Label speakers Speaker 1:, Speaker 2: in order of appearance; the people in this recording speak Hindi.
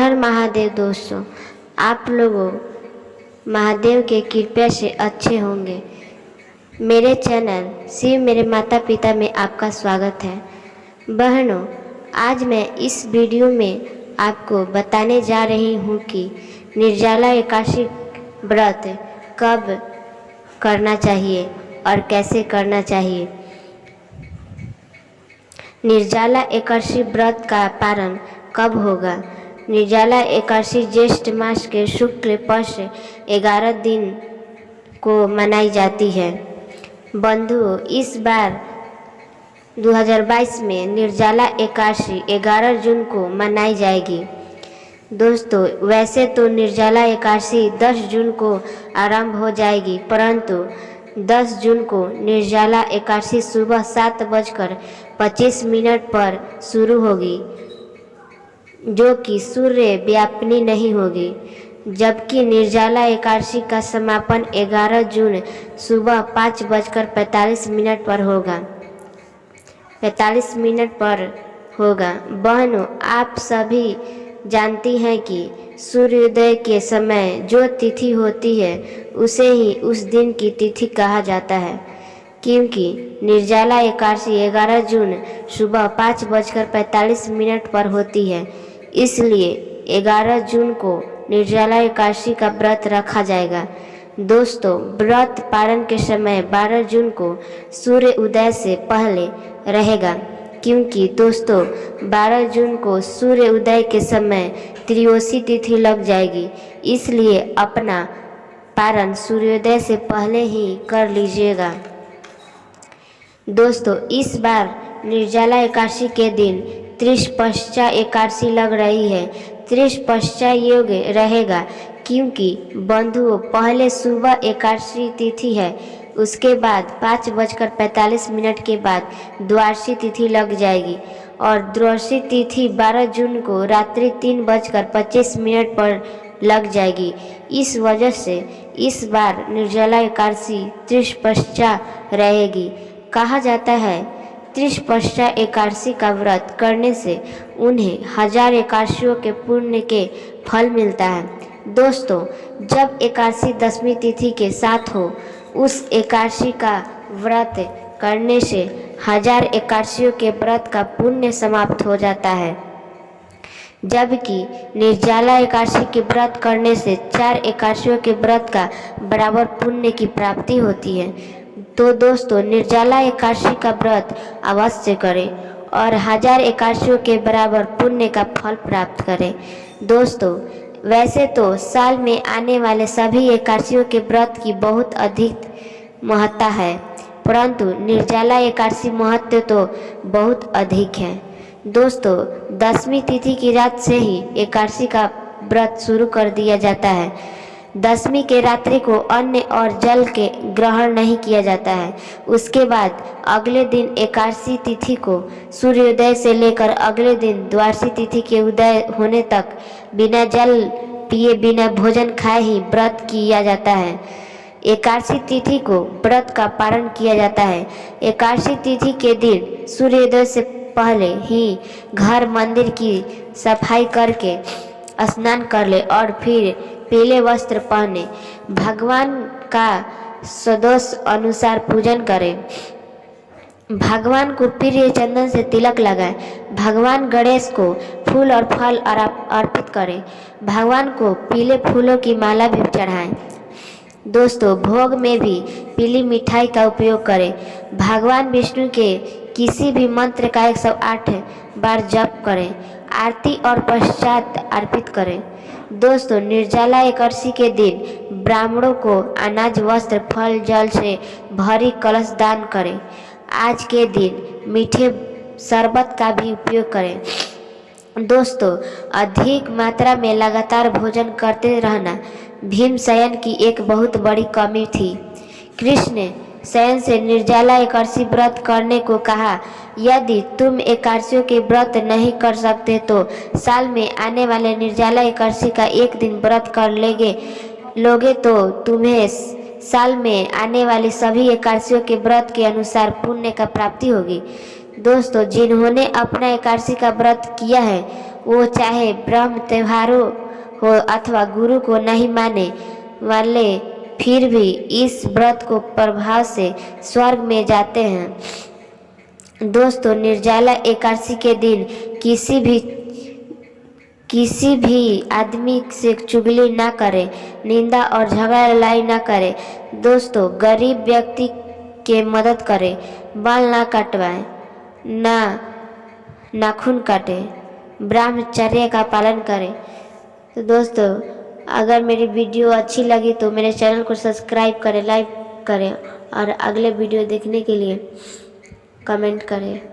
Speaker 1: हर महादेव। दोस्तों, आप लोगों महादेव के कृपा से अच्छे होंगे। मेरे चैनल शिव मेरे माता पिता में आपका स्वागत है। बहनों, आज मैं इस वीडियो में आपको बताने जा रही हूँ कि निर्जला एकादशी व्रत कब करना चाहिए और कैसे करना चाहिए। निर्जला एकादशी व्रत का पारण कब होगा। निर्जला एकादशी ज्येष्ठ मास के शुक्ल पक्ष 11 दिन को मनाई जाती है। बंधुओं, इस बार 2022 में निर्जला एकादशी 11 जून को मनाई जाएगी। दोस्तों, वैसे तो निर्जला एकादशी 10 जून को आरंभ हो जाएगी, परंतु 10 जून को निर्जला एकादशी सुबह 7:25 पर शुरू होगी, जो कि सूर्य व्यापिनी नहीं होगी। जबकि निर्जला एकादशी का समापन 11 जून सुबह 5:45 पर होगा 45 पर होगा। बहनों, आप सभी जानती हैं कि सूर्योदय के समय जो तिथि होती है उसे ही उस दिन की तिथि कहा जाता है। क्योंकि निर्जला एकादशी 11 जून सुबह 5:45 पर होती है, इसलिए 11 जून को निर्जला एकादशी का व्रत रखा जाएगा। दोस्तों, व्रत पारण के समय 12 जून को सूर्य उदय से पहले रहेगा। क्योंकि दोस्तों, 12 जून को सूर्य उदय के समय त्रयोदशी तिथि लग जाएगी, इसलिए अपना पारण सूर्योदय से पहले ही कर लीजिएगा। दोस्तों, इस बार निर्जला एकादशी के दिन त्रिपश्चा एकादशी लग रही है। त्रिपश्चा योग रहेगा क्योंकि बंधुओं, पहले सुबह एकादशी तिथि है, उसके बाद 5:45 के बाद द्वादशी तिथि लग जाएगी और द्वादशी तिथि 12 जून को रात्रि 3:25 पर लग जाएगी। इस वजह से इस बार निर्जला एकादशी त्रिपश्चा रहेगी। कहा जाता है त्रिपश्चा एकादशी का व्रत करने से उन्हें 1000 एकादशियों के पुण्य के फल मिलता है। दोस्तों, जब एकादशी 10वीं तिथि के साथ हो, उस एकादशी का व्रत करने से 1000 एकादशियों के व्रत का पुण्य समाप्त हो जाता है। जबकि निर्जला एकादशी के व्रत करने से 4 एकादशियों के व्रत का बराबर पुण्य की प्राप्ति होती है। तो दोस्तों, निर्जला एकादशी का व्रत अवश्य करें और 1000 एकादशियों के बराबर पुण्य का फल प्राप्त करें। दोस्तों, वैसे तो साल में आने वाले सभी एकादशियों के व्रत की बहुत अधिक महत्ता है, परंतु निर्जला एकादशी महत्व तो बहुत अधिक है। दोस्तों, 10वीं तिथि की रात से ही एकादशी का व्रत शुरू कर दिया जाता है। 10वीं के रात्रि को अन्न और जल के ग्रहण नहीं किया जाता है। उसके बाद अगले दिन एकादशी तिथि को सूर्योदय से लेकर अगले दिन द्वादशी तिथि के उदय होने तक बिना जल पिए बिना भोजन खाए ही व्रत किया जाता है। एकादशी तिथि को व्रत का पारण किया जाता है। एकादशी तिथि के दिन सूर्योदय से पहले ही घर मंदिर की सफाई करके स्नान कर ले और फिर पीले वस्त्र पहने भगवान का सदोष अनुसार पूजन करें। भगवान को प्रिय चंदन से तिलक लगाएं। भगवान गणेश को फूल और फल अर्पित करें। भगवान को पीले फूलों की माला भी चढ़ाएं। दोस्तों, भोग में भी पीली मिठाई का उपयोग करें। भगवान विष्णु के किसी भी मंत्र का 108 बार जप करें। आरती और पश्चात अर्पित करें। दोस्तों, निर्जला एकादशी के दिन ब्राह्मणों को अनाज वस्त्र फल जल से भरी कलश दान करें। आज के दिन मीठे शरबत का भी उपयोग करें। दोस्तों, अधिक मात्रा में लगातार भोजन करते रहना भीम शयन की एक बहुत बड़ी कमी थी। कृष्ण शयन से निर्जला एकादशी व्रत करने को कहा। यदि तुम एकादशियों के व्रत नहीं कर सकते तो साल में आने वाले निर्जला एकादशी का एक दिन व्रत कर लोगे तो तुम्हें साल में आने वाली सभी एकादशियों के व्रत के अनुसार पुण्य का प्राप्ति होगी। दोस्तों, जिन्होंने अपना एकादशी का व्रत किया है वो चाहे ब्रह्म त्योहारों हो अथवा गुरु को नहीं माने वाले फिर भी इस व्रत को प्रभाव से स्वर्ग में जाते हैं। दोस्तों, निर्जला एकादशी के दिन किसी भी आदमी से चुगली ना करें, निंदा और झगड़ा लड़ाई ना करें। दोस्तों, गरीब व्यक्ति के मदद करें, बाल ना कटवाएं, ना नाखून काटें, ब्रह्मचर्य का पालन करें। तो दोस्तों, अगर मेरी वीडियो अच्छी लगी तो मेरे चैनल को सब्सक्राइब करें, लाइक करें और अगले वीडियो देखने के लिए कमेंट करें।